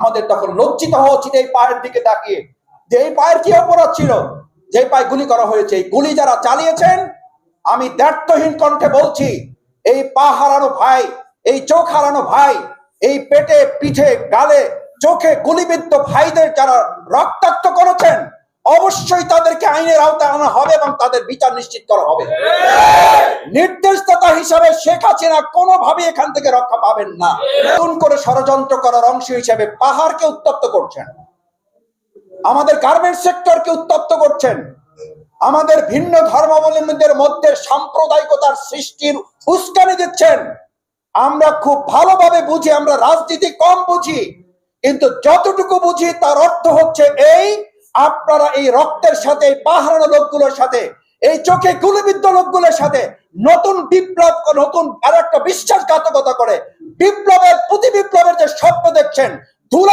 আমাদের তখন লজ্জিত হওয়া উচিত এই পায়ের দিকে তাকিয়ে, যে এই পায়ের কি অপরাধ ছিল, যে পায়ে গুলি করা হয়েছে। এই গুলি যারা চালিয়েছেন, আমি দ্ব্যর্থহীন কণ্ঠে বলছি, এই পা হারানো ভাই, এই চোখ হারানো ভাই, এই পেটে পিঠে গালে চোখে গুলিবিদ্ধ ভাইদের যারা রক্তাক্ত করেছেন, অবশ্যই তাদেরকে আইনের আওতায় আনা হবে এবং তাদের বিচার নিশ্চিত করা হবে। নির্দেশদাতা হিসাবে শেখ হাসিনা কোনোভাবে এখান থেকে রক্ষা পাবেন না। নতুন করে ষড়যন্ত্র করার অংশ হিসেবে পাহাড়কে উত্তপ্ত করছেন, আমাদের গার্মেন্টস সেক্টরকে উত্তপ্ত করছেন, আমাদের ভিন্ন ধর্মাবলম্বীদের মধ্যে সাম্প্রদায়িকতার সৃষ্টির উস্কানি দিচ্ছেন। আমরা খুব ভালোভাবে বুঝি, আমরা রাজনীতি কম বুঝি, কিন্তু যতটুকু বুঝি তার অর্থ হচ্ছে এই, আপনারা এই রক্তের সাথে, এই পা হারানো লোকগুলোর সাথে, এই চোখে গুলিবিদ্ধ লোকগুলোর সাথে নতুন বিপ্লব, নতুন আর একটা বিশ্বাসঘাতকতা করে বিপ্লবের প্রতি বিপ্লবের যে স্বপ্ন দেখছেন,